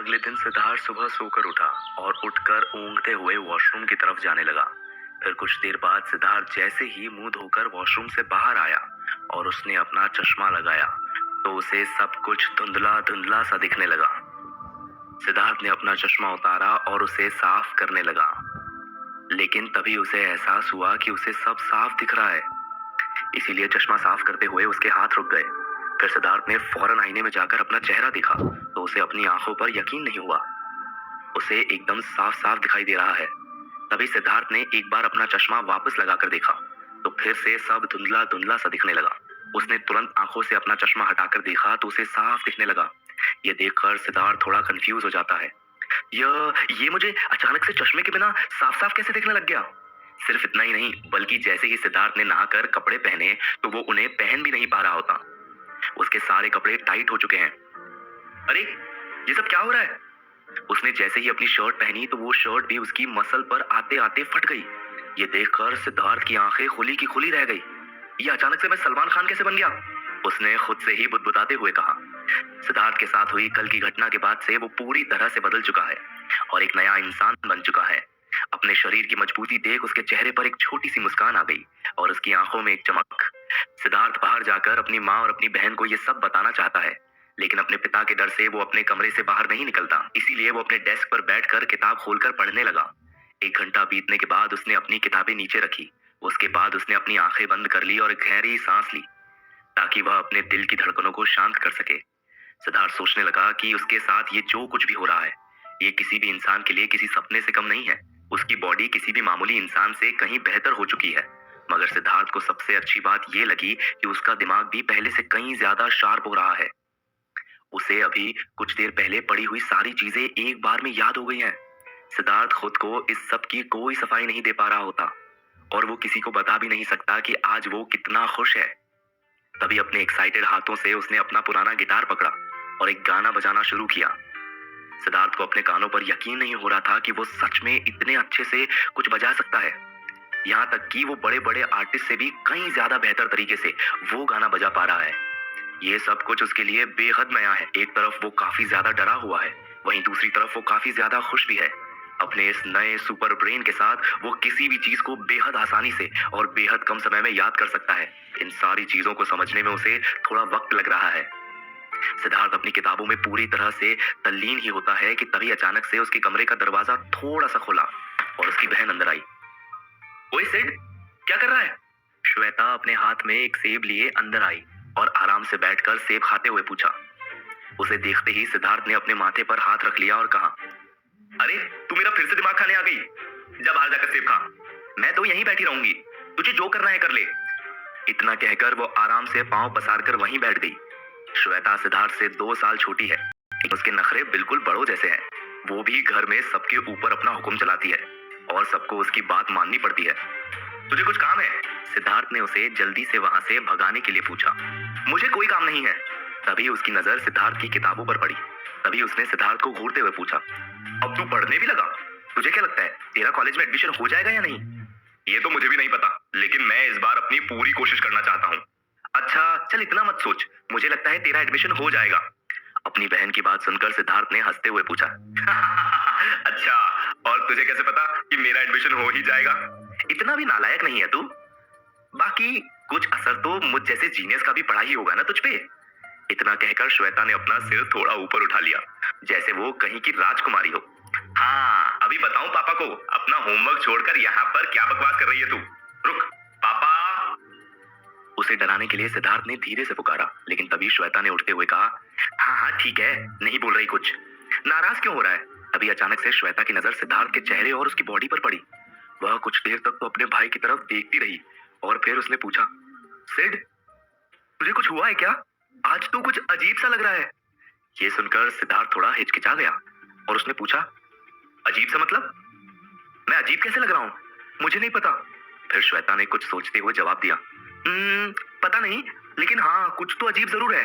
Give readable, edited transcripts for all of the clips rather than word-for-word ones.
अगले दिन सिद्धार्थ सुबह सोकर उठा और उठकर ऊँघते हुए वॉशरूम की तरफ जाने लगा। फिर कुछ देर बाद सिद्धार्थ जैसे ही मुंह धोकर वॉशरूम से बाहर आया और उसने अपना चश्मा लगाया तो उसे सब कुछ धुंधला धुंधला सा दिखने लगा। सिद्धार्थ ने अपना चश्मा उतारा और उसे साफ करने लगा, लेकिन तभी उसे एहसास हुआ कि उसे सब साफ दिख रहा है। इसीलिए चश्मा साफ करते हुए उसके हाथ रुक गए। फिर सिद्धार्थ ने फौरन आईने में जाकर अपना चेहरा देखा तो उसे अपनी आंखों पर यकीन नहीं हुआ। उसे एकदम साफ साफ दिखाई दे रहा है। तभी सिद्धार्थ ने एक बार अपना चश्मा वापस लगाकर देखा तो फिर से सब धुंधला धुंधला सा दिखने लगा। उसने तुरंत आंखों से अपना चश्मा हटाकर देखा तो उसे साफ दिखने लगा। ये देखकर सिद्धार्थ थोड़ा कंफ्यूज हो जाता है। ये मुझे अचानक से चश्मे के बिना साफ साफ कैसे दिखने लग गया? सिर्फ इतना ही नहीं, बल्कि जैसे ही सिद्धार्थ ने नहाकर कपड़े पहने तो वो उन्हें पहन भी नहीं पा रहा होता। उसके सारे कपड़े टाइट हो चुके हैं। अरे, ये सब क्या हो रहा है? उसने जैसे ही अपनी शर्ट पहनी तो वो शर्ट भी उसकी मसल पर आते आते फट गई। ये देखकर सिद्धार्थ की आंखें खुली की खुली रह गई। ये अचानक से मैं सलमान खान कैसे बन गया? उसने खुद से ही बुदबुदाते हुए कहा। सिद्धार्थ के साथ हुई कल की घटना के बाद से वो पूरी तरह से बदल चुका है और एक नया इंसान बन चुका है। अपने शरीर की मजबूती देख उसके चेहरे पर एक छोटी सी मुस्कान आ गई और उसकी आंखों में एक चमक। सिद्धार्थ बाहर जाकर अपनी माँ और अपनी बहन को ये सब बताना चाहता है, लेकिन अपने पिता के डर से वो अपने कमरे से बाहर नहीं निकलता। इसीलिए वो अपने डेस्क पर बैठकर किताब खोलकर पढ़ने लगा। 1 घंटा बीतने के बाद उसने अपनी किताबें नीचे रखी। उसके बाद उसने अपनी आंखें बंद कर ली और गहरी सांस ली ताकि वह अपने दिल की धड़कनों को शांत कर सके। सिद्धार्थ सोचने लगा कि उसके साथ ये जो कुछ भी हो रहा है, ये किसी भी इंसान के लिए किसी सपने से कम नहीं है। उसकी बॉडी किसी भी मामूली इंसान से कहीं बेहतर हो चुकी है। मगर सिद्धार्थ को सबसे अच्छी बात ये लगी कि उसका दिमाग भी पहले से कहीं ज्यादा शार्प हो रहा है। उसे अभी कुछ देर पहले पड़ी हुई सारी चीजें एक बार में याद हो गई हैं। सिद्धार्थ खुद को इस सब की कोई सफाई नहीं दे पा रहा होता और वो किसी को बता भी नहीं सकता कि आज वो कितना खुश है। तभी अपने एक्साइटेड हाथों से उसने अपना पुराना गिटार पकड़ा और एक गाना बजाना शुरू किया। सिद्धार्थ को अपने कानों पर यकीन नहीं हो रहा था कि वो सच में इतने अच्छे से कुछ बजा सकता है। यहाँ तक कि वो बड़े बड़े आर्टिस्ट से भी कहीं ज्यादा बेहतर तरीके से वो गाना बजा पा रहा है। ये सब कुछ उसके लिए बेहद नया है। एक तरफ वो काफी ज्यादा डरा हुआ है, वहीं दूसरी तरफ वो काफी ज्यादा खुश भी है। अपने इस नए सुपर ब्रेन के साथ वो किसी भी चीज को बेहद आसानी से और बेहद कम समय में याद कर सकता है। इन सारी चीजों को समझने में उसे थोड़ा वक्त लग रहा है। सिद्धार्थ अपनी किताबों में पूरी तरह से तल्लीन ही होता है कि तभी अचानक से उसके कमरे का दरवाजा थोड़ा सा खुला और उसकी बहन अंदर आई। ओए सिड, क्या कर रहा है? श्वेता अपने हाथ में एक सेब लिए अंदर आई और आराम से बैठकर सेब खाते हुए पूछा। उसे देखते ही सिद्धार्थ ने अपने माथे पर हाथ रख लिया और कहा, अरे तू मेरा फिर से दिमाग खाने आ गई। जा बाहर जाकर सेब खा। मैं तो यहीं बैठी रहूंगी, तुझे जो करना है कर ले। इतना कहकर वो आराम से पांव पसार कर वहीं बैठ गई। श्वेता सिद्धार्थ से 2 साल छोटी है। उसके नखरे बिल्कुल बड़ों जैसे हैं। वो भी घर में सबके ऊपर अपना हुक्म चलाती है और सबको उसकी बात माननी पड़ती है। तुझे कुछ काम है? सिद्धार्थ ने उसे जल्दी से वहां से भगाने के लिए पूछा। मुझे कोई काम नहीं है। तभी उसकी नजर सिद्धार्थ की किताबों पर पड़ी। तभी उसने सिद्धार्थ को घूरते हुए पूछा, अब तू पढ़ने भी लगा? तुझे क्या लगता है तेरा कॉलेज में एडमिशन हो जाएगा या नहीं? ये तो मुझे भी नहीं पता, लेकिन मैं इस बार अपनी पूरी कोशिश करना चाहता हूँ। अच्छा चल इतना मत सोच, मुझे लगता है तेरा एडमिशन हो जाएगा। अपनी बहन की बात सुनकर सिद्धार्थ ने हंसते हुए पूछा। अच्छा, और तुझे कैसे पता कि मेरा एडमिशन हो ही जाएगा? इतना भी नालायक नहीं है तू। बाकी कुछ असर तो मुझ जैसे जीनियस का भी पड़ा ही होगा ना तुझ पे। इतना कहकर श्वेता ने अपना सिर थोड़ा ऊपर उठा लिया जैसे वो कहीं की राजकुमारी हो। हाँ, अभी बताऊं पापा को अपना होमवर्क छोड़कर यहाँ पर क्या बकवास कर रही है तू? रुक पापा। उसे डराने के लिए सिद्धार्थ ने धीरे से पुकारा, लेकिन तभी श्वेता ने उठते हुए कहा, हाँ हाँ ठीक है, नहीं बोल रही कुछ। नाराज क्यों हो रहा है? तभी अचानक से श्वेता की नजर सिद्धार्थ के चेहरे और उसकी बॉडी पर पड़ी। वह कुछ देर तक तो अपने भाई की तरफ देखती रही और फिर उसने पूछा, सिड तुझे कुछ हुआ है क्या? आज तू कुछ अजीब सा लग रहा है। ये सुनकर सिद्धार्थ थोड़ा हिचकिचा गया और उसने पूछा, अजीब सा मतलब? मैं अजीब कैसे लग रहा हूँ? मुझे नहीं पता। फिर श्वेता ने कुछ सोचते हुए जवाब दिया, पता नहीं, लेकिन हाँ कुछ तो अजीब जरूर है।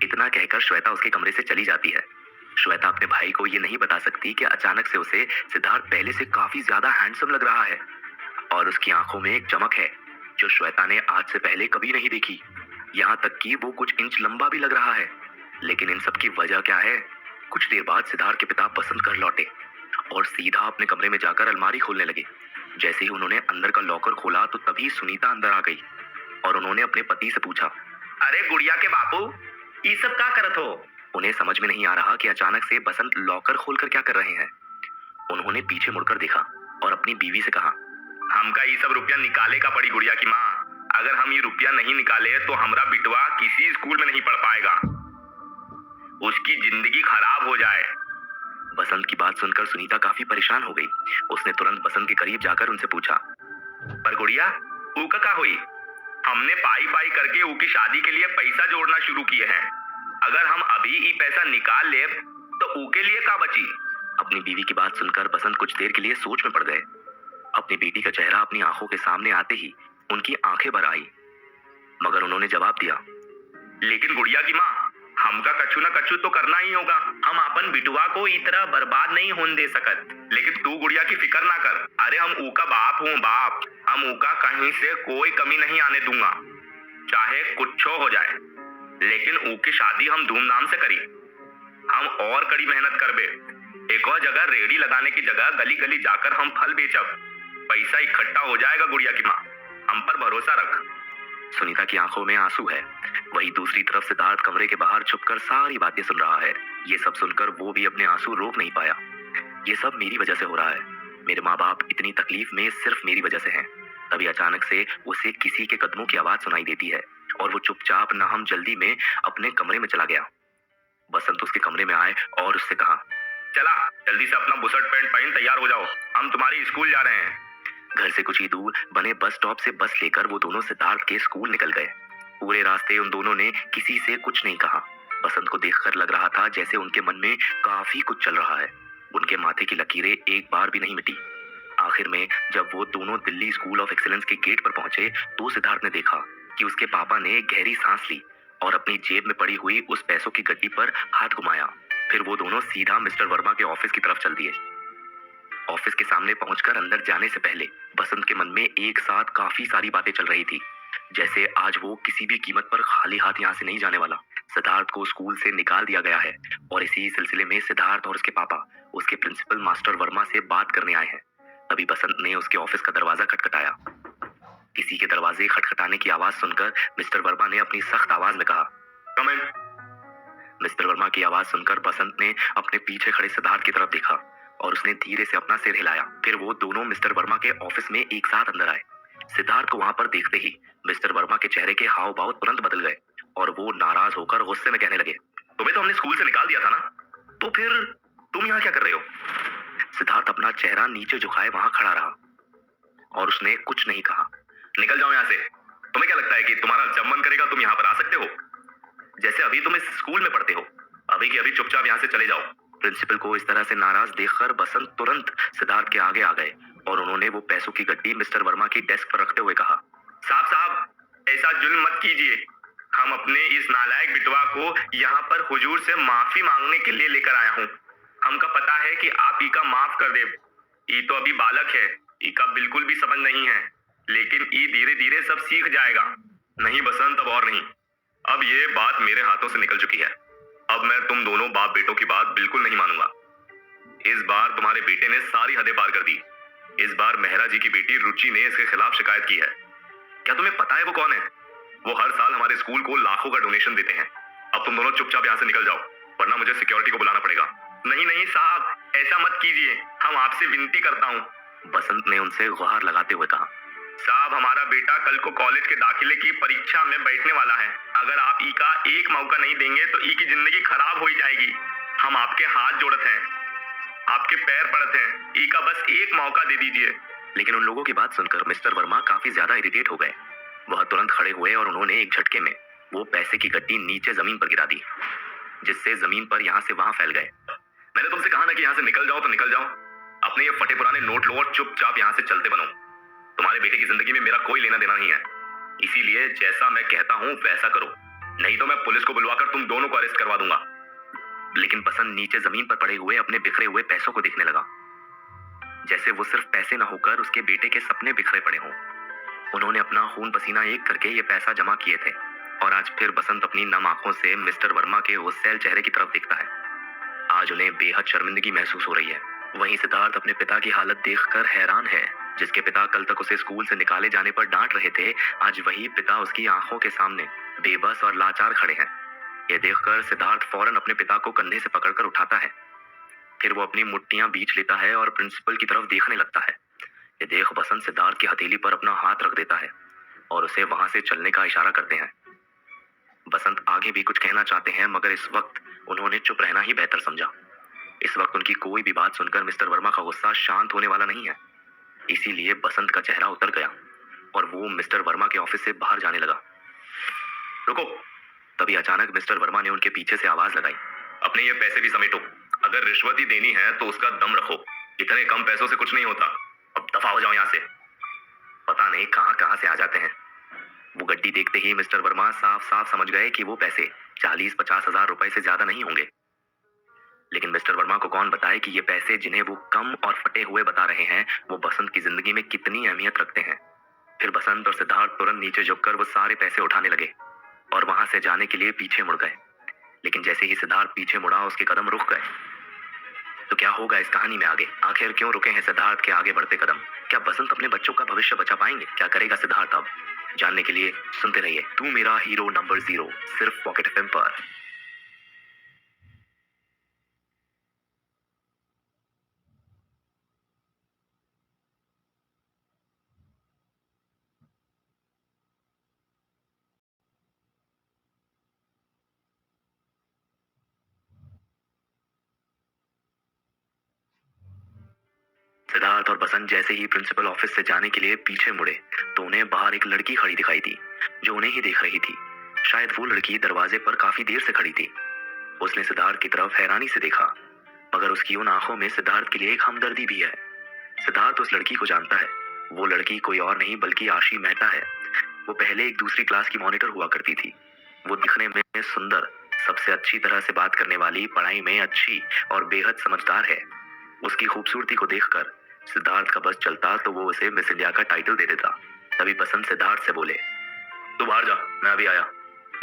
इतना कहकर श्वेता उसके कमरे से चली जाती है। श्वेता अपने भाई को ये नहीं बता सकती कि अचानक से उसे सिद्धार्थ पहले से काफी ज्यादा हैंडसम लग रहा है और उसकी आंखों में एक चमक है जो श्वेता ने आज से पहले कभी नहीं देखी। यहाँ तक कि वो कुछ इंच लंबा भी लग रहा है। लेकिन इन सब की वजह क्या है? कुछ देर बाद सिद्धार्थ के पिता बसंत घर लौटे और सीधा अपने कमरे में जाकर अलमारी खोलने लगे। जैसे ही उन्होंने अंदर का लॉकर खोला तो तभी सुनीता अंदर आ गई और उन्होंने अपने पति से पूछा, अरे गुड़िया के बापू, ये सब क्या करत हो? उन्हें समझ में नहीं आ रहा कि अचानक से बसंत लॉकर खोलकर क्या कर रहे हैं। उन्होंने पीछे मुड़कर देखा और अपनी बीवी से कहा, हमका ये सब रुपया निकाले का पड़ी गुड़िया की माँ। अगर हम ये रुपया नहीं निकाले तो हमारा बिटवा किसी स्कूल में नहीं पढ़ पाएगा, उसकी जिंदगी खराब हो जाए। बसंत की बात सुनकर सुनीता काफी परेशान हो गई। उसने तुरंत बसंत के करीब जाकर उनसे पूछा, पर गुड़िया ऊका का हुई? हमने पाई पाई करके ऊकी शादी के लिए पैसा जोड़ना शुरू किए हैं। अगर हम अभी ये पैसा निकाल ले तो ऊके लिए का बची? अपनी बीवी की बात सुनकर बसंत कुछ देर के लिए सोच में पड़ गए। अपनी बेटी का चेहरा अपनी आंखों के सामने आते ही उनकी आंखें भर आई, मगर उन्होंने जवाब दिया, लेकिन गुड़िया की माँ, हमका कछु न कछु तो करना ही होगा। हम अपन बिटुआ को इतना बर्बाद नहीं होने दे सकत। लेकिन तू गुड़िया की फिक्र ना कर। अरे हम ऊका बाप हूँ बाप, हम ऊका कहीं से कोई कमी नहीं आने दूंगा, चाहे कुछ हो जाए। लेकिन ऊकी शादी हम धूमधाम से करी। हम और कड़ी मेहनत करबे। एक और जगह रेडी लगाने की जगह गली गली जाकर हम फल बेचब। पैसा इकट्ठा हो जाएगा गुड़िया की माँ, हम पर भरोसा रख। सुनीता की आंखों में आंसू है। वहीं दूसरी तरफ सिद्धार्थ कमरे के बाहर छुपकर सारी बातें सुन रहा है। ये सब सुनकर वो भी अपने आंसू रोक नहीं पाया। ये सब मेरी वजह से हो रहा है। मेरे माँ बाप इतनी तकलीफ में सिर्फ मेरी वजह से हैं। तभी अचानक से उसे किसी के कदमों की आवाज सुनाई देती है और वो चुपचाप नाहम जल्दी में अपने कमरे में चला गया। बसंत उसके कमरे में आए और उससे कहा, चला जल्दी से अपना बुशर्ट पैंट पहन तैयार हो जाओ, हम तुम्हारी स्कूल जा रहे हैं। घर से कुछ ही दूर बने बस स्टॉप से बस लेकर वो दोनों सिद्धार्थ के स्कूल निकल गए। पूरे रास्ते उन दोनों ने किसी से कुछ नहीं कहा। बसंत को देखकर लग रहा था जैसे उनके मन में काफी कुछ चल रहा है। उनके माथे की लकीरें एक बार भी नहीं मिटी। आखिर में जब वो दोनों दिल्ली स्कूल ऑफ एक्सीलेंस के गेट पर पहुंचे तो सिद्धार्थ ने देखा कि उसके पापा ने गहरी सांस ली और अपनी जेब में पड़ी हुई उस पैसों की गड्डी पर हाथ घुमाया। फिर वो दोनों सीधा मिस्टर वर्मा के ऑफिस की तरफ चल दिए। ऑफिस के सामने पहुंचकर अंदर जाने से पहले बसंत के मन में एक साथ काफी सारी बातें चल रही थी, जैसे आज वो किसी भी कीमत पर खाली हाथ यहाँ से नहीं जाने वाला। सिद्धार्थ को स्कूल से निकाल दिया गया है और इसी सिलसिले में सिद्धार्थ और उसके पापा उसके प्रिंसिपल मास्टर वर्मा से बात करने आए हैं। तभी बसंत ने उसके ऑफिस का दरवाजा खटखटाया। किसी के दरवाजे खटखटाने की आवाज सुनकर मिस्टर वर्मा ने अपनी सख्त आवाज में कहा, कम इन। मिस्टर वर्मा की आवाज सुनकर बसंत ने अपने पीछे खड़े सिद्धार्थ की तरफ देखा और उसने धीरे से अपना सिर हिलाया। फिर वो दोनों मिस्टर वर्मा के ऑफिस में एक साथ अंदर आए। सिद्धार्थ को वहां पर देखते ही मिस्टर वर्मा के चेहरे के हाव भाव तुरंत बदल गए और वो नाराज होकर गुस्से में कहने लगे, तुम्हें तो हमने स्कूल से निकाल दिया था ना, तो फिर तुम यहाँ क्या कर रहे हो? सिद्धार्थ अपना चेहरा नीचे झुकाए वहां खड़ा रहा और उसने कुछ नहीं कहा। निकल जाओ यहाँ से। तुम्हें क्या लगता है कि तुम्हारा जब मन करेगा तुम यहाँ पर आ सकते हो? जैसे अभी तुम इस स्कूल में पढ़ते हो, अभी की अभी चुपचाप यहाँ से चले जाओ। प्रिंसिपल को इस तरह से नाराज देखकर बसंत तुरंत सिद्धार्थ के आगे आ गए और उन्होंने वो पैसों की गड्डी मिस्टर वर्मा की डेस्क पर रखते हुए कहा, साहब ऐसा जुल्म मत कीजिए। हम अपने इस नालायक बिटवा को यहाँ पर हुजूर से माफी मांगने के लिए लेकर आया हूँ। हमका पता है कि आप इका माफ कर दे। ये तो अभी बालक है, इका बिल्कुल भी समझ नहीं है, लेकिन ये धीरे धीरे सब सीख जाएगा। नहीं बसंत, अब और नहीं। अब ये बात मेरे हाथों से निकल चुकी है। अब मैं तुम दोनों बाप बेटों की बात बिल्कुल नहीं मानूंगा। इस बार तुम्हारे बेटे ने सारी हदें पार कर दी। इस बार मेहरा जी की बेटी रुचि ने इसके खिलाफ शिकायत की है। क्या तुम्हें पता है वो कौन है? वो हर साल हमारे स्कूल को लाखों का डोनेशन देते हैं। अब तुम दोनों चुपचाप यहाँ से निकल जाओ, वरना मुझे सिक्योरिटी को बुलाना पड़ेगा। नहीं नहीं साहब, ऐसा मत कीजिए, हम आपसे विनती करता हूँ, बसंत ने उनसे गुहार लगाते हुए कहा। साहब, हमारा बेटा कल को कॉलेज के दाखिले की परीक्षा में बैठने वाला है। अगर आप ई का एक मौका नहीं देंगे तो ई की जिंदगी खराब हो जाएगी। हम आपके हाथ जोड़त हैं, आपके पैर पड़त हैं, ई का बस एक मौका दे दीजिए। लेकिन उन लोगों की बात सुनकर मिस्टर वर्मा काफी ज्यादा इरिटेट हो गए। वह तुरंत खड़े हुए और उन्होंने एक झटके में वो पैसे की गड्डी नीचे जमीन पर गिरा दी, जिससे जमीन पर यहाँ से वहां फैल गए। मैंने तुमसे कहा ना कि यहाँ से निकल जाओ तो निकल जाओ। अपने ये फटे पुराने नोट लो और चुपचाप यहाँ से चलते बनो। तुम्हारे बेटे की जिंदगी में मेरा कोई लेना देना नहीं है, इसीलिए जैसा मैं कहता हूँ वैसा करो, नहीं तो मैं पुलिस को बुलवाकर तुम दोनों को अरेस्ट करवा दूंगा। लेकिन बसंत नीचे जमीन पर पड़े हुए अपने बिखरे हुए पैसों को देखने लगा, जैसे वो सिर्फ पैसे न होकर उसके बेटे के सपने बिखरे पड़े हों। उन्होंने अपना खून पसीना एक करके ये पैसा जमा किए थे और आज फिर बसंत अपनी नम आंखों से मिस्टर वर्मा के गुस्सैल चेहरे की तरफ देखता है। आज उन्हें बेहद शर्मिंदगी महसूस हो रही है। वहीं सिद्धार्थ अपने पिता की हालत देखकर हैरान है। जिसके पिता कल तक उसे स्कूल से निकाले जाने पर डांट रहे थे, आज वही पिता उसकी आंखों के सामने बेबस और लाचार खड़े हैं। यह देखकर सिद्धार्थ फौरन अपने पिता को कंधे से पकड़कर उठाता है। फिर वो अपनी मुट्ठियां बीच लेता है और प्रिंसिपल की तरफ देखने लगता है। ये देख बसंत सिद्धार्थ की हथेली पर अपना हाथ रख देता है और उसे वहां से चलने का इशारा करते हैं। बसंत आगे भी कुछ कहना चाहते हैं, मगर इस वक्त उन्होंने चुप रहना ही बेहतर समझा। इस वक्त उनकी कोई भी बात सुनकर मिस्टर वर्मा का गुस्सा शांत होने वाला नहीं है। इसीलिए बसंत का चेहरा उतर गया और वो मिस्टर वर्मा के ऑफिस से बाहर जाने लगा। रुको! तभी अचानक मिस्टर वर्मा ने उनके पीछे से आवाज लगाई, अपने ये पैसे भी समेटो। अगर रिश्वत ही देनी है तो उसका दम रखो। इतने कम पैसों से कुछ नहीं होता। अब दफा हो जाओ यहाँ से। पता नहीं कहाँ कहाँ से आ जाते हैं। वो गड्डी देखते ही मिस्टर वर्मा साफ साफ समझ गए कि वो पैसे 40-50 हजार रुपए से ज्यादा नहीं होंगे। लेकिन मिस्टर वर्मा को कौन बताए कि ये पैसे जिन्हें वो कम और फटे हुए बता रहे हैं, वो बसंत की जिंदगी में कितनी अहमियत रखते हैं। फिर बसंत और सिद्धार्थ तुरंत नीचे झुककर वो सारे पैसे उठाने लगे और वहां से जाने के लिए पीछे मुड़ गए। लेकिन जैसे ही सिद्धार्थ पीछे मुड़ा, उसके कदम रुक गए। तो क्या होगा इस कहानी में आगे? आखिर क्यों रुके हैं सिद्धार्थ के आगे बढ़ते कदम? क्या बसंत अपने बच्चों का भविष्य बचा पाएंगे? क्या करेगा सिद्धार्थ अब? जानने के लिए सुनते रहिए तू मेरा हीरो नंबर 0, सिर्फ पॉकेट एफएम पर। सिद्धार्थ और बसंत जैसे ही प्रिंसिपल ऑफिस से जाने के लिए पीछे मुड़े तो उन्हें बाहर एक लड़की खड़ी दिखाई दी, जो उन्हें ही देख रही थी। शायद वो लड़की दरवाजे पर काफी देर से खड़ी थी। उसने सिद्धार्थ की तरफ हैरानी से देखा, मगर उसकी उन आंखों में सिद्धार्थ के लिए एक हमदर्दी भी है। सिद्धार्थ उस लड़की को जानता है। वो लड़की कोई और नहीं बल्कि आशी मेहता है। वो पहले एक दूसरी क्लास की मॉनिटर हुआ करती थी। वो दिखने में सुंदर, सबसे अच्छी तरह से बात करने वाली, पढ़ाई में अच्छी और बेहद समझदार है। उसकी खूबसूरती को देखकर सिद्धार्थ का बस चलता तो वो उसे मिस इंडिया का टाइटल दे देता। तभी बसंत सिद्धार्थ से बोले, तू बाहर जा, मैं अभी आया।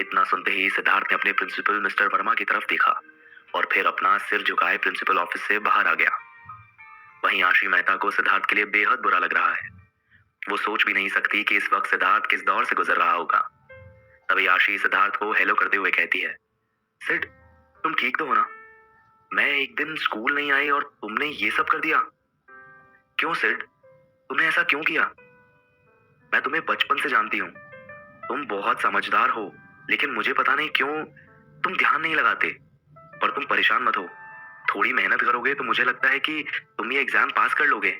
इतना सुनते ही सिद्धार्थ ने अपने प्रिंसिपल मिस्टर वर्मा की तरफ देखा और फिर अपना सिर झुकाए प्रिंसिपल ऑफिस से बाहर आ गया। वहीं आशी मेहता को सिद्धार्थ के लिए बेहद बुरा लग रहा है। वो सोच भी नहीं सकती कि इस वक्त सिद्धार्थ किस दौर से गुजर रहा होगा। तभी आशी सिद्धार्थ को हेलो करते हुए कहती है, सिड, तुम ठीक तो हो ना? मैं एक दिन स्कूल नहीं आई और तुमने ये सब कर दिया। क्यों सिड, तुमने ऐसा क्यों किया? मैं तुम्हें बचपन से जानती हूँ। तुम बहुत समझदार हो, लेकिन मुझे पता नहीं क्यों तुम ध्यान नहीं लगाते। पर तुम परेशान मत हो, थोड़ी मेहनत करोगे तो मुझे लगता है कि तुम ये एग्जाम पास कर लोगे।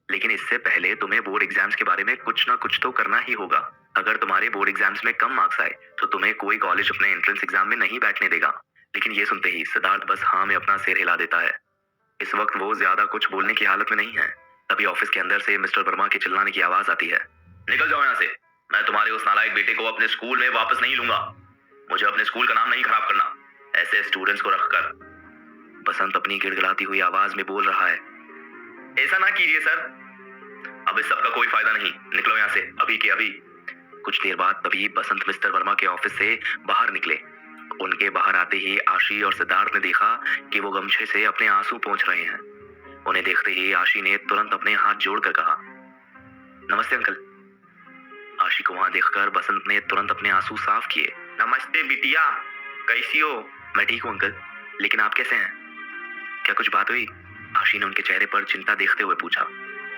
लेकिन इससे पहले तुम्हें बोर्ड एग्जाम्स के बारे में कुछ ना कुछ तो करना ही होगा। अगर तुम्हारे बोर्ड एग्जाम्स में कम मार्क्स आए तो तुम्हें कोई कॉलेज अपने एंट्रेंस एग्जाम में नहीं बैठने देगा। लेकिन ये सुनते ही सिद्धार्थ बस हाँ में अपना सिर हिला देता है। इस वक्त वो ज्यादा कुछ बोलने की हालत में नहीं है। तभी ऑफिस के अंदर से मिस्टर वर्मा के चिल्लाने की आवाज आती है, निकल जाओ यहाँ से। मैं तुम्हारे उस नालायक बेटे को अपने स्कूल में वापस नहीं लूंगा। मुझे अपने स्कूल का नाम नहीं खराब करना, ऐसे स्टूडेंट्स को रखकर। बसंत अपनी गिड़गिड़ाती हुई आवाज में बोल रहा है, ऐसा ना कीजिए सर, अब इस सब का कोई फायदा नहीं, निकलो यहाँ से अभी के अभी। कुछ देर बाद तभी बसंत मिस्टर वर्मा के ऑफिस से बाहर निकले। उनके बाहर आते ही आशी और सिद्धार्थ ने देखा कि वो गमछे से अपने आंसू पोंछ रहे हैं। उन्हें देखते ही आशी ने तुरंत अपने हाथ जोड़कर कहा, नमस्ते अंकल। आशी को वहां देखकर बसंत ने तुरंत अपने आंसू साफ किए। नमस्ते बिटिया, कैसी हो? मैं ठीक हूँ अंकल, लेकिन आप कैसे हैं? क्या कुछ बात हुई? आशी ने उनके चेहरे पर चिंता देखते हुए पूछा।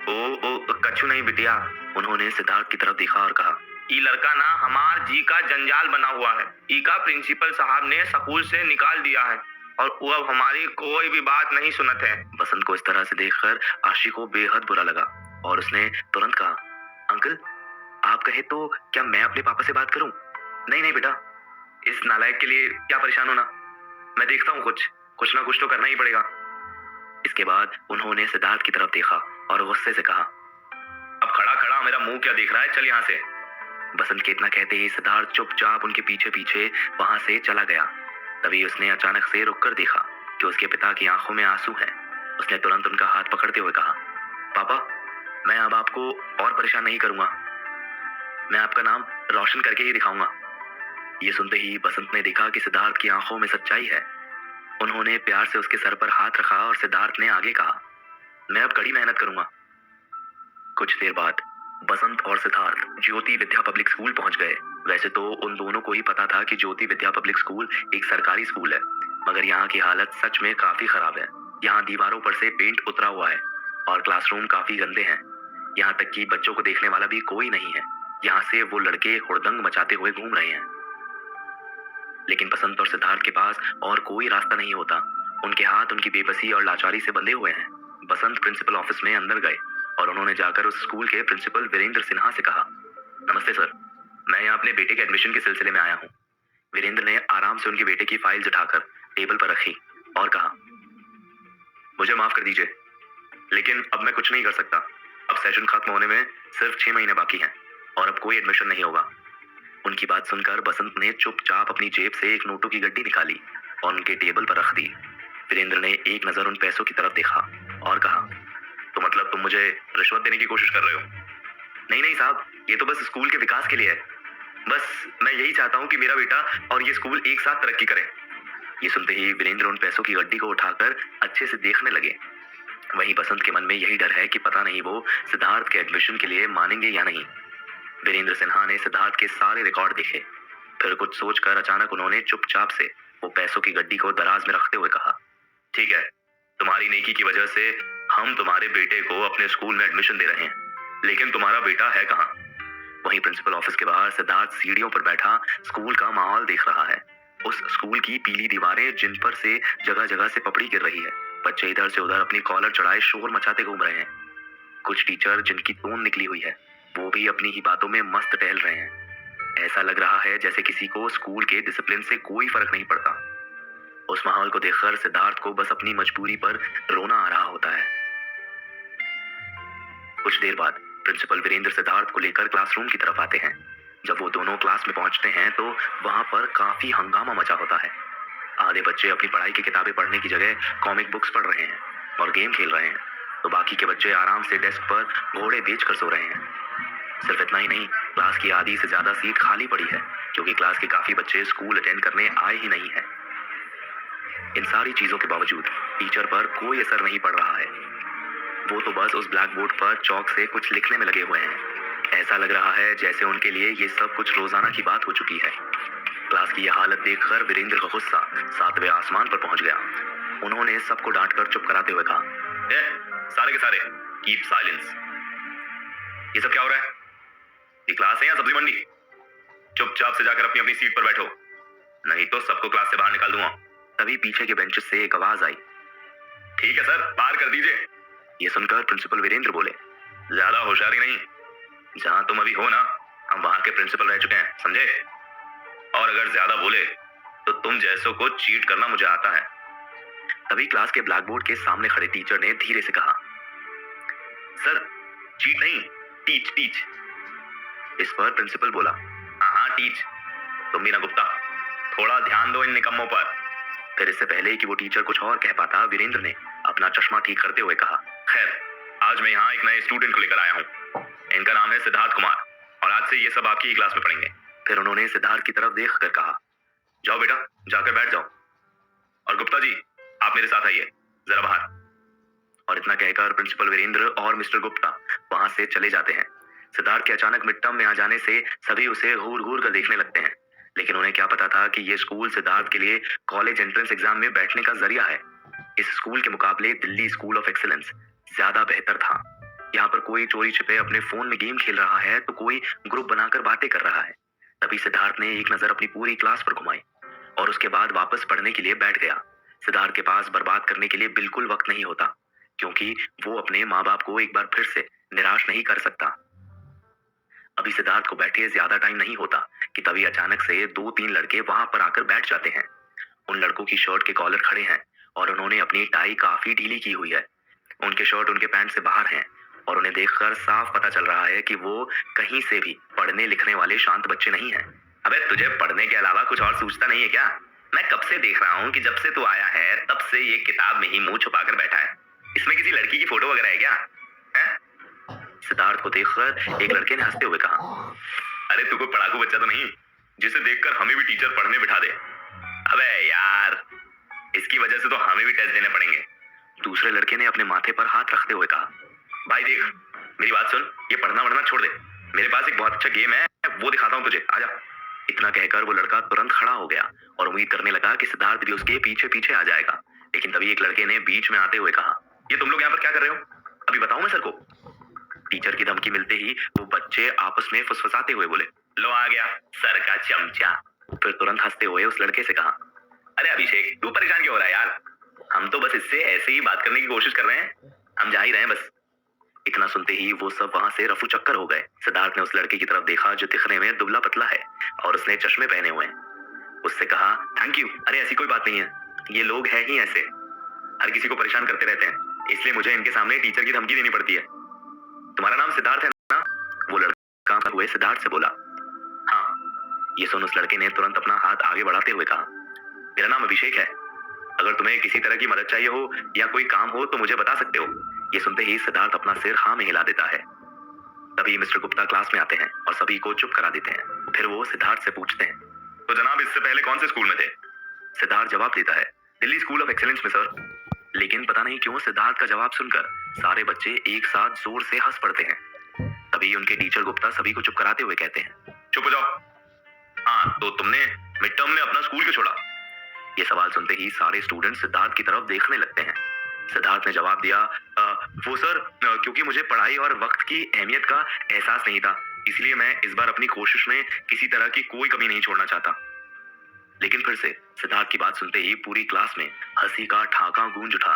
ओ कछु नहीं बिटिया। उन्होंने सिद्धार्थ की तरफ देखा और कहा, ये लड़का ना हमार जी का जंजाल बना हुआ है। ई का प्रिंसिपल साहब ने स्कूल से निकाल दिया है और वो अब हमारी कोई भी बात नहीं सुनत है। बसंत को इस तरह से देखकर आशी को बेहद बुरा लगा और उसने तुरंत कहा, अंकल आप कहे तो क्या मैं अपने पापा से बात करूं? नहीं नहीं बेटा, इस नालायक के लिए क्या परेशान होना, मैं देखता हूँ कुछ ना कुछ तो करना ही पड़ेगा। इसके बाद उन्होंने सिद्धार्थ की तरफ देखा और गुस्से से कहा, अब खड़ा खड़ा मेरा मुंह क्या देख रहा है, चल यहाँ से। बसंत के इतना कहते ही सिद्धार्थ चुपचाप उनके पीछे पीछे वहां से चला गया। तभी उसने अचानक से रुककर देखा कि उसके पिता की आंखों में आंसू हैं। उसने तुरंत उनका हाथ पकड़ते हुए कहा, पापा मैं अब आपको और परेशान नहीं करूंगा, मैं आपका नाम रोशन करके ही दिखाऊंगा। ये सुनते ही बसंत ने देखा कि सिद्धार्थ की आंखों में सच्चाई है। उन्होंने प्यार से उसके सर पर हाथ रखा और सिद्धार्थ ने आगे कहा, मैं अब कड़ी मेहनत करूंगा। कुछ देर बाद बसंत और सिद्धार्थ ज्योति विद्या पब्लिक स्कूल पहुंच गए। वैसे तो उन दोनों को ही पता था कि ज्योति विद्या पब्लिक स्कूल एक सरकारी स्कूल है, मगर यहाँ की हालत सच में काफी खराब है। यहाँ दीवारों पर से पेंट उतरा हुआ है और क्लासरूम काफी गंदे हैं। यहाँ तक कि बच्चों को देखने वाला भी कोई नहीं है। यहाँ से वो लड़के हुड़दंग मचाते हुए घूम रहे हैं। लेकिन बसंत और सिद्धार्थ के पास और कोई रास्ता नहीं होता। उनके हाथ उनकी बेबसी और लाचारी से बंधे हुए हैं। बसंत प्रिंसिपल ऑफिस में अंदर गए और उन्होंने जाकर उस स्कूल के प्रिंसिपल वीरेंद्र सिन्हा से कहा, नमस्ते सर, मैं यहाँ अपने बेटे के एडमिशन के सिलसिले में आया हूँ। वीरेंद्र ने आराम से उनके बेटे की फाइल उठाकर टेबल पर रखी और कहा, मुझे माफ कर दीजिए, लेकिन अब मैं कुछ नहीं कर सकता। अब सेशन खत्म होने में सिर्फ 6 महीने बाकी हैं और अब कोई एडमिशन नहीं होगा। उनकी बात सुनकर बसंत ने चुपचाप अपनी जेब से एक नोटों की गड्डी निकाली और उनके टेबल पर रख दी। वीरेंद्र ने एक नजर उन पैसों की तरफ देखा और कहा, तो मतलब तुम मुझे रिश्वत देने की कोशिश कर रहे हो? नहीं नहीं साहब, ये तो बस स्कूल के विकास के लिए है। बस मैं यही चाहता हूँ कि मेरा बेटा और ये स्कूल एक साथ तरक्की करें। ये सुनते ही वीरेंद्र उन पैसों की गड्डी को उठाकर अच्छे से देखने लगे। वहीं बसंत के मन में यही डर है कि पता नहीं वो सिद्धार्थ के एडमिशन के लिए मानेंगे या नहीं। वीरेंद्र सिन्हा ने सिद्धार्थ के सारे रिकॉर्ड देखे, फिर कुछ सोचकर अचानक उन्होंने चुपचाप से वो पैसों की गड्डी को दराज में रखते हुए कहा, ठीक है, तुम्हारी नेकी की वजह से हम तुम्हारे बेटे को अपने स्कूल में एडमिशन दे रहे हैं, लेकिन तुम्हारा बेटा है कहाँ? वहीं प्रिंसिपल ऑफिस के बाहर सिद्धार्थ सीढ़ियों पर बैठा स्कूल का माहौल देख रहा है। उस स्कूल की पीली दीवारें जिन पर से जगह जगह से पपड़ी गिर रही है। बच्चे इधर से उधर अपनी कॉलर चढ़ाए शोर मचाते घूम रहे हैं। कुछ टीचर जिनकी टोन निकली हुई है वो भी अपनी ही बातों में मस्त टहल रहे हैं। ऐसा लग रहा है जैसे किसी को स्कूल के डिसिप्लिन से कोई फर्क नहीं पड़ता। उस माहौल को देखकर सिद्धार्थ को बस अपनी मजबूरी पर रोना आ रहा होता है। कुछ देर बाद प्रिंसिपल वीरेंद्र सिद्धार्थ को लेकर क्लासरूम की तरफ आते हैं। जब वो दोनों क्लास में पहुंचते हैं तो वहां पर काफी हंगामा मचा होता है। आधे बच्चे अपनी पढ़ाई की किताबें पढ़ने की जगह कॉमिक बुक्स पढ़ रहे हैं और गेम खेल रहे हैं, तो बाकी के बच्चे आराम से डेस्क पर घोड़े बेच कर सो रहे हैं। सिर्फ इतना ही नहीं, क्लास की आधी से ज्यादा सीट खाली पड़ी है क्योंकि क्लास के काफी बच्चे स्कूल अटेंड करने आए ही नहीं है। इन सारी चीजों के बावजूद टीचर पर कोई असर नहीं पड़ रहा है। वो तो बस उस ब्लैक बोर्ड पर चौक से कुछ लिखने में लगे हुए हैं। ऐसा लग रहा है जैसे उनके लिए ये सब कुछ रोजाना की बात हो चुकी है। क्लास की यह हालत देखकर वीरेंद्र का गुस्सा 7वें आसमान पर पहुंच गया। उन्होंने सबको डांटकर चुप कराते हुए कहा, सारे के सारे कीप साइलेंस। ये सब क्या हो रहा है? ये क्लास है या सब्जी मंडी? चुपचाप से जाकर अपनी अपनी सीट पर बैठो, नहीं तो सबको क्लास से बाहर निकाल दूंगा। तभी पीछे के बेंचेस से एक आवाज आई, ठीक है सर, पार कर दीजिए। ये सुनकर प्रिंसिपल वीरेंद्र बोले, ज्यादा होशियारी नहीं, जहां तुम अभी हो ना, हम वहां के प्रिंसिपल रह चुके हैं, समझे? और अगर ज्यादा बोले तो तुम जैसों को चीट करना मुझे आता है। तभी क्लास के ब्लैक बोर्ड के सामने खड़े टीचर ने धीरे से कहा, सर चीट नहीं, टीच टीच। इस पर प्रिंसिपल बोला, हाँ टीच। तुम भी ना गुप्ता, थोड़ा ध्यान दो इन निकम्मों पर। फिर इससे पहले कि वो टीचर कुछ और कह पाता, वीरेंद्र ने अपना चश्मा ठीक करते हुए कहा, खैर, आज मैं यहाँ एक नए स्टूडेंट को लेकर आया हूँ। इनका नाम है सिद्धार्थ कुमार और आज से ये सब आपकी ही क्लास में पढ़ेंगे। फिर उन्होंने सिद्धार्थ की तरफ देख कर कहा, जाओ बेटा, जाकर बैठ जाओ। और गुप्ता जी, आप मेरे साथ आइए जरा बाहर। और इतना कहकर प्रिंसिपल वीरेंद्र और मिस्टर गुप्ता वहां से चले जाते हैं। सिद्धार्थ के अचानक मिड टर्म में आ जाने से सभी उसे घूर घूर कर देखने लगते हैं, लेकिन उन्हें क्या पता था कि ये स्कूल सिद्धार्थ के लिए कॉलेज एंट्रेंस एग्जाम में बैठने का जरिया है। इस स्कूल के मुकाबले दिल्ली स्कूल ऑफ एक्सीलेंस ज्यादा बेहतर था। यहाँ पर कोई चोरी छिपे अपने फोन में गेम खेल रहा है तो कोई ग्रुप बनाकर बातें कर रहा है। तभी सिद्धार्थ ने एक नजर अपनी पूरी क्लास पर घुमाई और उसके बाद वापस पढ़ने के लिए बैठ गया। सिद्धार्थ के पास बर्बाद करने के लिए बिल्कुल वक्त नहीं होता, क्योंकि वो अपने माँ बाप को एक बार फिर से निराश नहीं कर सकता। अभी सिद्धार्थ को बैठे ज्यादा टाइम नहीं होता कि तभी अचानक से 2-3 लड़के वहां पर आकर बैठ जाते हैं। उन लड़कों की शर्ट के कॉलर खड़े हैं और उन्होंने अपनी टाई काफी ढीली की हुई है। उनके शर्ट उनके पैंट से बाहर हैं और उन्हें देखकर साफ पता चल रहा है कि वो कहीं से भी पढ़ने लिखने वाले शांत बच्चे नहीं हैं। अबे तुझे पढ़ने के अलावा कुछ और सूझता नहीं है क्या? मैं कब से देख रहा हूँ कि जब से तू आया है तब से ये किताब में ही मुंह छुपाकर बैठा है। इसमें किसी लड़की की फोटो वगैरह है क्या? है? सिद्धार्थ को देखकर एक लड़के ने हंसते हुए कहा, अरे तू कोई पढ़ाकू बच्चा तो नहीं जिसे देखकर हमें भी टीचर पढ़ने बिठा दे? अबे यार, इसकी वजह से तो हमें भी टेस्ट देने पड़ेंगे। दूसरे लड़के ने अपने माथे पर हाथ रखते हुए कहा, भाई देख, मेरी बात सुन, ये पढ़ना वढ़ना छोड़ दे, मेरे पास एक बहुत अच्छा गेम है, वो दिखाता हूँ तुझे, आजा। इतना कहकर वो लड़का तुरंत खड़ा हो गया और उम्मीद करने लगा कि सिद्धार्थ भी उसके पीछे पीछे आ जाएगा। लेकिन तभी एक लड़के ने बीच में आते हुए कहा, ये तुम लोग यहाँ पर क्या कर रहे हो? अभी बताओ मैं सर को। टीचर की धमकी मिलते ही वो बच्चे आपस में फुसफुसाते हुए बोले, लो आ गया सर का चमचा। फिर तुरंत हंसते हुए उस लड़के से कहा, अरे अभिषेक, तू परेशान क्यों हो रहा है यार? हम तो बस इससे ऐसे ही बात करने की कोशिश कर रहे हैं, हम जा ही रहे हैं बस। इतना सुनते ही वो सब वहां से रफू चक्कर हो गए। सिद्धार्थ ने उस लड़के की तरफ देखा जो दिखने में दुबला पतला है और उसने चश्मे पहने हुए हैं। उससे कहा, थैंक यू, अरे ऐसी कोई बात नहीं है, ये लोग हैं ही ऐसे, हर किसी को परेशान करते रहते हैं, इसलिए मुझे इनके सामने टीचर की धमकी देनी पड़ती है। तुम्हारा नाम सिद्धार्थ है ना? वो लड़का हुए सिद्धार्थ से बोला। हाँ। ये सुन उस लड़के ने तुरंत अपना हाथ आगे बढ़ाते हुए कहा, मेरा नाम अभिषेक है, अगर तुम्हें किसी तरह की मदद चाहिए हो या कोई काम हो तो मुझे बता सकते हो। ये सुनते ही सिद्धार्थ अपना सिर हाँ में हिला देता है। तभी मिस्टर गुप्ता क्लास में आते हैं और सभी को चुप करा देते हैं। फिर वो सिद्धार्थ से पूछते हैं, तो जनाब इससे पहले कौन से स्कूल में थे? सिद्धार्थ जवाब देता है, दिल्ली स्कूल ऑफ एक्सीलेंस में सर। लेकिन पता नहीं क्यों सिद्धार्थ का जवाब सुनकर सारे बच्चे एक साथ जोर से हंस पड़ते हैं। तभी उनके टीचर गुप्ता सभी को चुप कराते हुए कहते हैं, चुप हो जाओ। हाँ, तो तुमने मिड टर्म में अपना स्कूल क्यों छोड़ा? ये सवाल सुनते ही सारे स्टूडेंट सिद्धार्थ की तरफ देखने लगते हैं। सिद्धार्थ ने जवाब दिया, वो सर, क्योंकि मुझे पढ़ाई और वक्त की अहमियत का एहसास नहीं था, इसलिए मैं इस बार अपनी कोशिश में किसी तरह की कोई कमी नहीं छोड़ना चाहता। लेकिन फिर से सिद्धार्थ की बात सुनते ही पूरी क्लास में हंसी का ठहाका गूंज उठा।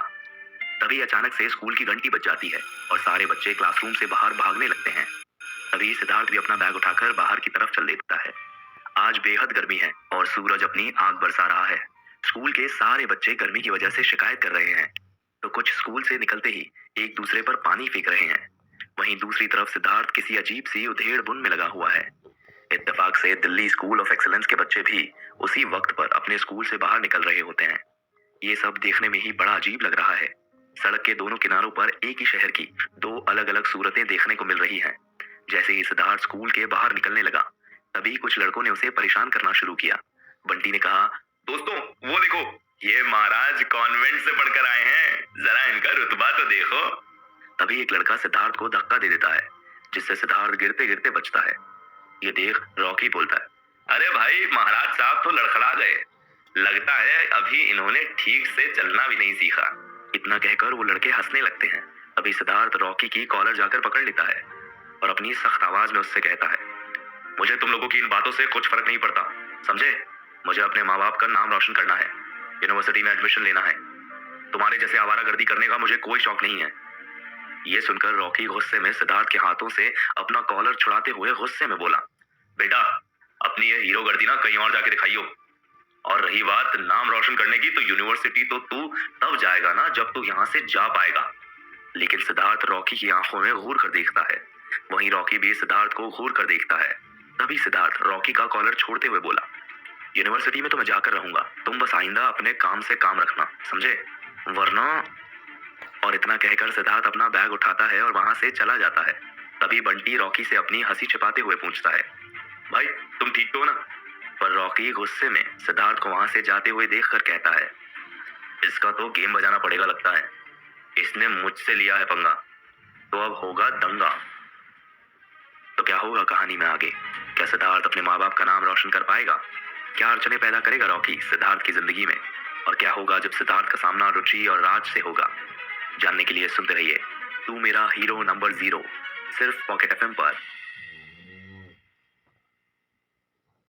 तभी अचानक से स्कूल की घंटी बज जाती है और सारे बच्चे क्लासरूम से बाहर भागने लगते हैं। तभी सिद्धार्थ भी अपना बैग उठाकर बाहर की तरफ चल देता है। आज बेहद गर्मी है और सूरज अपनी आग बरसा रहा है। स्कूल के सारे बच्चे गर्मी की वजह से शिकायत कर रहे हैं, तो कुछ स्कूल से निकलते ही एक दूसरे पर पानी फेंक रहे हैं। वहीं दूसरी तरफ सिद्धार्थ किसी अजीब सी उधेड़ बुन में लगा हुआ है। इत्तेफाक से दिल्ली स्कूल ऑफ एक्सीलेंस के बच्चे भी उसी वक्त पर अपने स्कूल से बाहर निकल रहे होते हैं। ये सब देखने में ही बड़ा अजीब लग रहा है। सड़क के दोनों किनारों पर एक ही शहर की दो अलग अलग सूरतें देखने को मिल रही हैं। जैसे ही सिद्धार्थ स्कूल के बाहर निकलने लगा, तभी कुछ लड़कों ने उसे परेशान करना शुरू किया। बंटी ने कहा, दोस्तों वो देखो, ये महाराज कॉन्वेंट से पढ़कर आए हैं, जरा इनका रुतबा तो देखो। तभी एक लड़का सिद्धार्थ को धक्का दे देता है, जिससे सिद्धार्थ गिरते गिरते बचता है। ये देख रॉकी बोलता है, अरे भाई, महाराज साहब तो लड़खड़ा गए, लगता है अभी इन्होंने ठीक से चलना भी नहीं सीखा। इतना कहकर वो लड़के हंसने लगते हैं। अभी सिद्धार्थ रॉकी की कॉलर जाकर पकड़ लेता है और अपनी सख्त आवाज में उससे कहता है, मुझे तुम लोगों की इन बातों से कुछ फर्क नहीं पड़ता, समझे? मुझे अपने माँ बाप का नाम रोशन करना है, यूनिवर्सिटी में एडमिशन लेना है। तुम्हारे जैसे आवारागर्दी करने का मुझे कोई शौक नहीं है। ये सुनकर रॉकी गुस्से में सिद्धार्थ के हाथों से अपना कॉलर छुड़ाते हुए गुस्से में बोला, बेटा, अपनी ये हीरोगर्दी ना कहीं और जाके दिखाइयो। और रही बात नाम रोशन करने की, तो यूनिवर्सिटी तो तू तब जाएगा ना जब तू यहाँ से जा पाएगा। लेकिन सिद्धार्थ रॉकी की आंखों में घूर कर देखता है। वहीं रॉकी भी सिद्धार्थ को घूर कर देखता है। तभी सिद्धार्थ रॉकी का कॉलर छोड़ते हुए बोला, यूनिवर्सिटी में तो मैं जाकर रहूंगा, तुम बस आइंदा अपने काम से काम रखना, समझे? वरना। और इतना कहकर सिद्धार्थ अपना बैग उठाता है और वहां से चला जाता है। तभी बंटी रॉकी से अपनी हंसी छिपाते हुए पूछता है, भाई तुम ठीक तो हो ना? पर रॉकी गुस्से में सिद्धार्थ को वहां से जाते हुए देखकर कहता है, इसका तो गेम बजाना पड़ेगा लगता है, इसने मुझसे लिया है पंगा, तो अब होगा दंगा। तो क्या होगा कहानी में आगे? क्या सिद्धार्थ अपने माँ बाप का नाम रोशन कर पाएगा? क्या अड़चने पैदा करेगा रॉकी सिद्धार्थ की जिंदगी में? और क्या होगा जब सिद्धार्थ का सामना रुचि और राज से होगा? जानने के लिए सुनते रहिए तू मेरा हीरो नंबर 0, सिर्फ पॉकेट एफएम पर।